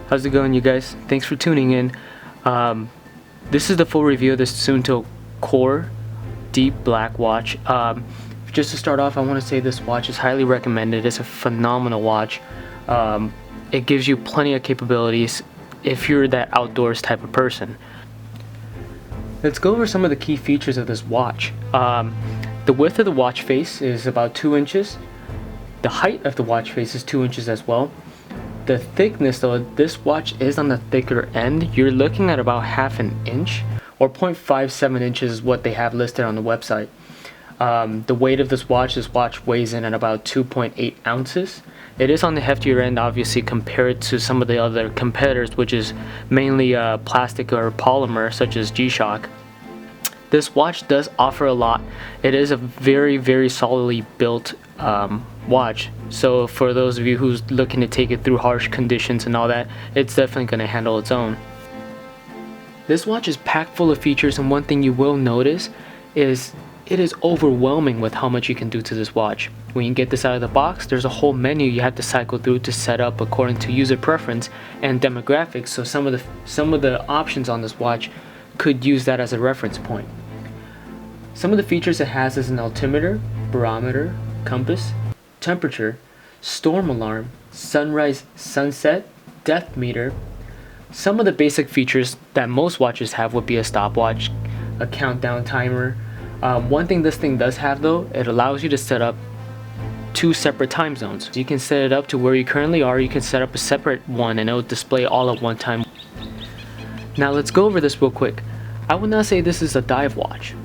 How's it going, you guys? Thanks for tuning in. This is the full review of the Suunto Core Deep Black watch. Just to start off, I want to say this watch is highly recommended. It's a phenomenal watch. It gives you plenty of capabilities if you're that outdoors type of person. Let's go over some of the key features of this watch. The width of the watch face is about 2 inches. The height of the watch face is 2 inches as well. The thickness, though, this watch is on the thicker end. You're looking at about half an inch, or 0.57 inches is what they have listed on the website. The weight of this watch weighs in at about 2.8 ounces. It is on the heftier end, obviously, compared to some of the other competitors, which is mainly plastic or polymer, such as G-Shock. This watch does offer a lot. It is a very, very solidly built watch. So for those of you who's looking to take it through harsh conditions and all that, it's definitely going to handle its own. This watch is packed full of features, and one thing you will notice is it is overwhelming with how much you can do to this watch. When you get this out of the box, there's a whole menu you have to cycle through to set up according to user preference and demographics. So some of the options on this watch could use that as a reference point. Some of the features it has is an altimeter, barometer, compass, temperature, storm alarm, sunrise, sunset, depth meter. Some of the basic features that most watches have would be a stopwatch, a countdown timer. One thing this thing does have, though, it allows you to set up 2 separate time zones. You can set it up to where you currently are. You can set up a separate one and it will display all at one time. Now let's go over this real quick. I would not say this is a dive watch.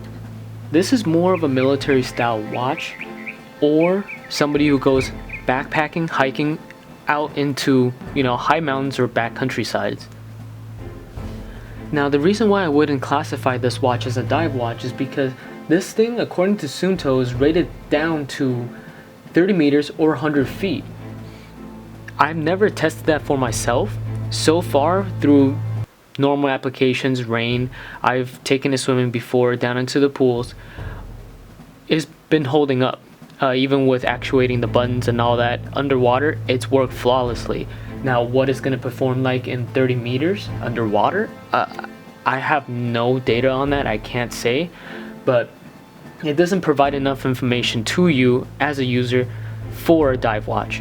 This is more of a military style watch, or somebody who goes backpacking, hiking out into, high mountains or back countrysides. Now the reason why I wouldn't classify this watch as a dive watch is because this thing, according to Suunto, is rated down to 30 meters or 100 feet. I've never tested that for myself. So far, through normal applications, rain, I've taken it swimming before down into the pools. It's been holding up. Even with actuating the buttons and all that underwater, it's worked flawlessly. Now, what it's going to perform like in 30 meters underwater, I have no data on that. I can't say, but it doesn't provide enough information to you as a user for a dive watch.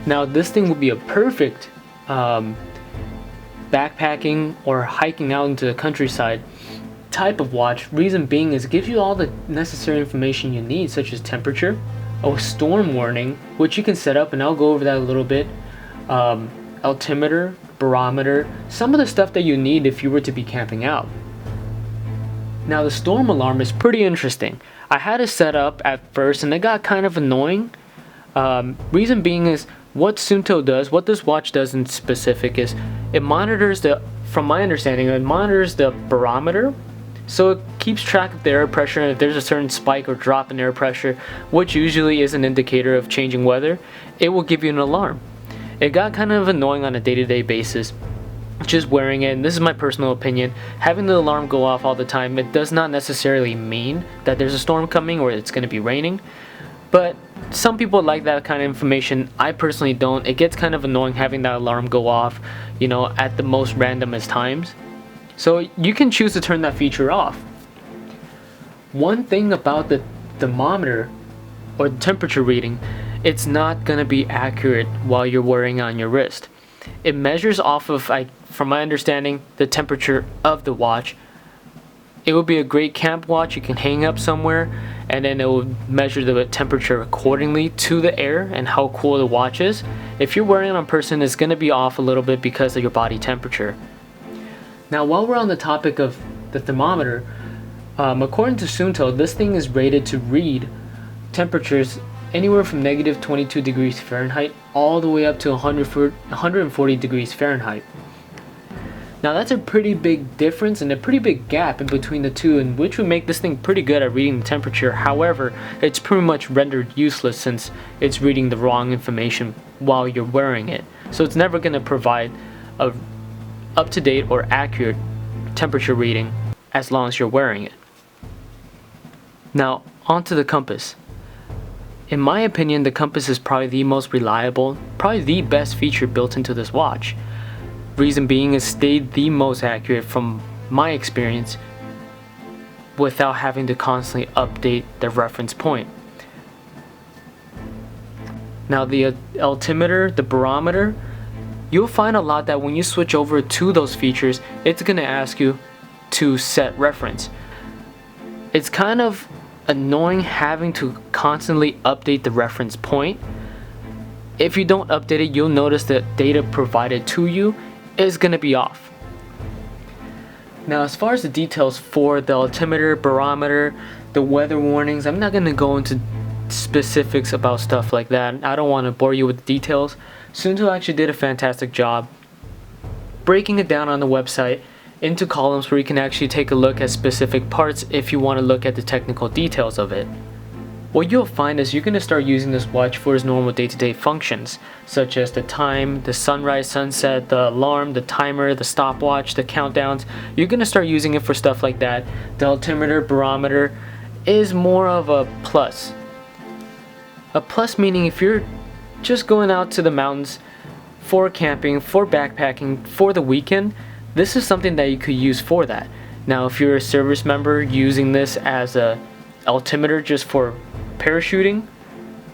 Now, this thing would be a perfect backpacking or hiking out into the countryside type of watch. Reason being is it gives you all the necessary information you need, such as temperature, a storm warning, which you can set up, and I'll go over that a little bit, altimeter, barometer, some of the stuff that you need if you were to be camping out. Now the storm alarm is pretty interesting. I had it set up at first and it got kind of annoying. Reason being is what Suunto does, what this watch does in specific, is it monitors from my understanding, it monitors the barometer. So it keeps track of the air pressure, and if there's a certain spike or drop in air pressure, which usually is an indicator of changing weather, it will give you an alarm. It got kind of annoying on a day-to-day basis, just wearing it, and this is my personal opinion. Having the alarm go off all the time, it does not necessarily mean that there's a storm coming or it's going to be raining, but some people like that kind of information. I personally don't. It gets kind of annoying having that alarm go off, at the most randomest times. So you can choose to turn that feature off. One thing about the thermometer or the temperature reading, it's not going to be accurate while you're wearing it on your wrist. It measures off of, from my understanding, the temperature of the watch. It would be a great camp watch you can hang up somewhere, and then it will measure the temperature accordingly to the air and how cool the watch is. If you're wearing it on person, it's going to be off a little bit because of your body temperature. Now, while we're on the topic of the thermometer, according to Suunto, this thing is rated to read temperatures anywhere from negative 22 degrees Fahrenheit all the way up to 140 degrees Fahrenheit. Now, that's a pretty big difference and a pretty big gap in between the two, and which would make this thing pretty good at reading the temperature. However, it's pretty much rendered useless since it's reading the wrong information while you're wearing it. So it's never going to provide a up-to-date or accurate temperature reading as long as you're wearing it. Now, onto the compass. In my opinion, the compass is probably the most reliable, probably the best feature built into this watch. Reason being, it stayed the most accurate from my experience without having to constantly update the reference point. Now the altimeter, the barometer, you'll find a lot that when you switch over to those features, it's going to ask you to set reference. It's kind of annoying having to constantly update the reference point. If you don't update it, you'll notice that data provided to you is going to be off. Now, as far as the details for the altimeter, barometer, the weather warnings, I'm not going to go into specifics about stuff like that. I don't want to bore you with the details. Suunto actually did a fantastic job breaking it down on the website into columns where you can actually take a look at specific parts if you want to look at the technical details of it. What you'll find is you're going to start using this watch for its normal day-to-day functions, such as the time, the sunrise, sunset, the alarm, the timer, the stopwatch, the countdowns. You're going to start using it for stuff like that. The altimeter, barometer is more of a plus. A plus meaning if you're just going out to the mountains for camping, for backpacking, for the weekend, this is something that you could use for that. Now, if you're a service member using this as a altimeter just for parachuting,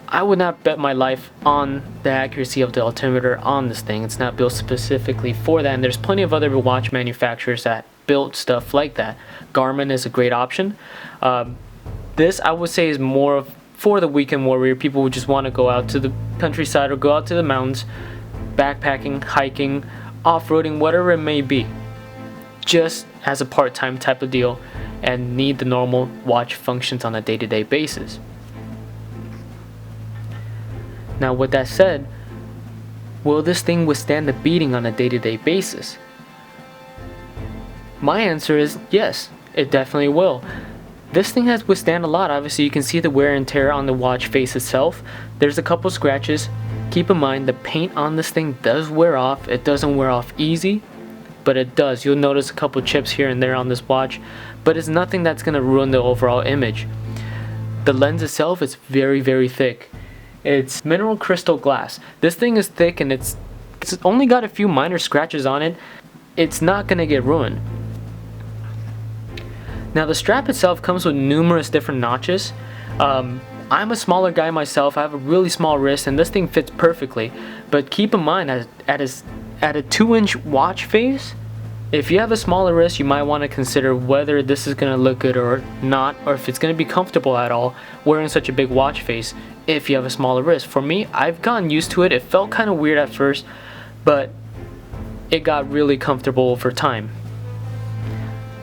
I would not bet my life on the accuracy of the altimeter on this thing. It's not built specifically for that, and there's plenty of other watch manufacturers that built stuff like that. Garmin is a great option. This, I would say, is more of for the weekend warrior, people who just want to go out to the countryside or go out to the mountains, backpacking, hiking, off-roading, whatever it may be, just as a part-time type of deal and need the normal watch functions on a day-to-day basis. Now, with that said, will this thing withstand the beating on a day-to-day basis? My answer is yes, it definitely will. This thing has withstand a lot. Obviously, you can see the wear and tear on the watch face itself. There's a couple scratches. Keep in mind, the paint on this thing does wear off. It doesn't wear off easy, but it does. You'll notice a couple chips here and there on this watch, but it's nothing that's going to ruin the overall image. The lens itself is very, very thick. It's mineral crystal glass. This thing is thick and it's only got a few minor scratches on it. It's not going to get ruined. Now, the strap itself comes with numerous different notches. I'm a smaller guy myself. I have a really small wrist and this thing fits perfectly. But keep in mind, at a 2-inch watch face, if you have a smaller wrist, you might want to consider whether this is going to look good or not, or if it's going to be comfortable at all wearing such a big watch face if you have a smaller wrist. For me, I've gotten used to it. It felt kind of weird at first, but it got really comfortable over time.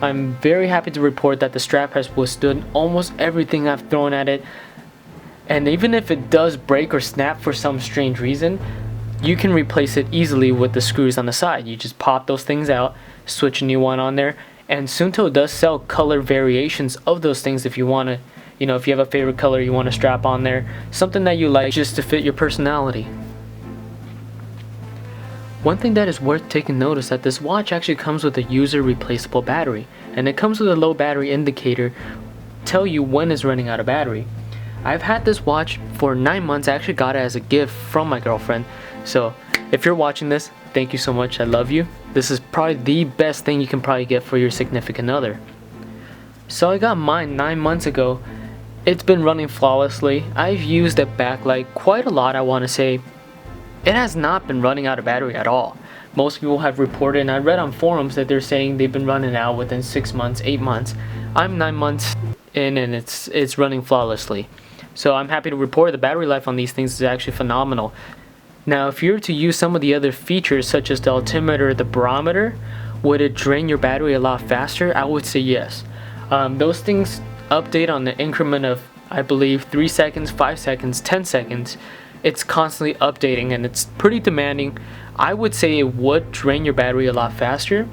I'm very happy to report that the strap has withstood almost everything I've thrown at it, and even if it does break or snap for some strange reason, you can replace it easily with the screws on the side. You just pop those things out, switch a new one on there, and Suunto does sell color variations of those things if you want to, if you have a favorite color you want to strap on there, something that you like just to fit your personality. One thing that is worth taking notice that this watch actually comes with a user replaceable battery, and it comes with a low battery indicator tell you when it's running out of battery. I've had this watch for 9 months. I actually got it as a gift from my girlfriend. So if you're watching this, thank you so much. I love you. This is probably the best thing you can probably get for your significant other. So I got mine 9 months ago. It's been running flawlessly. I've used the backlight quite a lot, I want to say. It has not been running out of battery at all. Most people have reported, and I read on forums that they're saying they've been running out within 6 months, 8 months. I'm 9 months in and it's running flawlessly. So I'm happy to report the battery life on these things is actually phenomenal. Now, if you were to use some of the other features such as the altimeter, the barometer, would it drain your battery a lot faster? I would say yes. Those things update on the increment of, I believe, 3 seconds, 5 seconds, 10 seconds. It's constantly updating and it's pretty demanding. I would say it would drain your battery a lot faster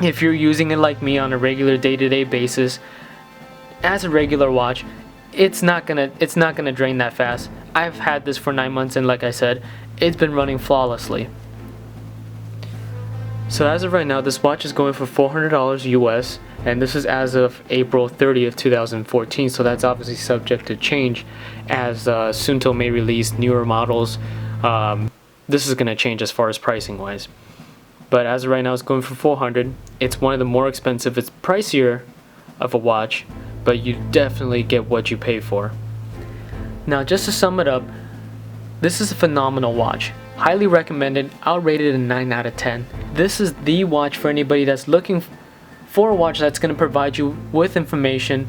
if you're using it like me on a regular day-to-day basis. As a regular watch, it's not gonna drain that fast. I've had this for 9 months and like I said, it's been running flawlessly. So as of right now, this watch is going for $400 US. and this is as of April 30th, 2014, so that's obviously subject to change as Suunto may release newer models. This is going to change as far as pricing wise, but as of right now it's going for $400. It's one of the more expensive, it's pricier of a watch, but you definitely get what you pay for. Now just to sum it up, this is a phenomenal watch. Highly recommended. I'll rate it a 9 out of 10. This is the watch for anybody that's looking for a watch that's going to provide you with information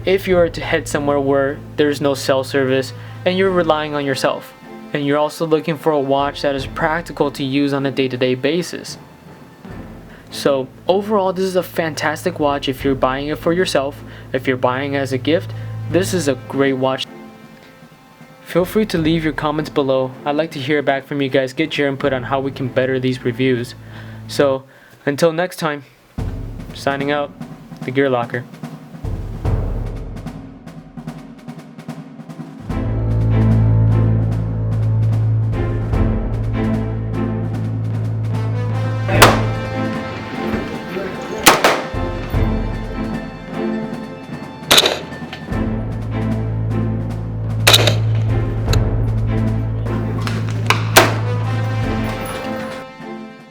if you are to head somewhere where there's no cell service and you're relying on yourself. And you're also looking for a watch that is practical to use on a day-to-day basis. So overall, this is a fantastic watch if you're buying it for yourself. If you're buying as a gift, this is a great watch. Feel free to leave your comments below. I'd like to hear back from you guys. Get your input on how we can better these reviews. So until next time, signing out, the Gear Locker.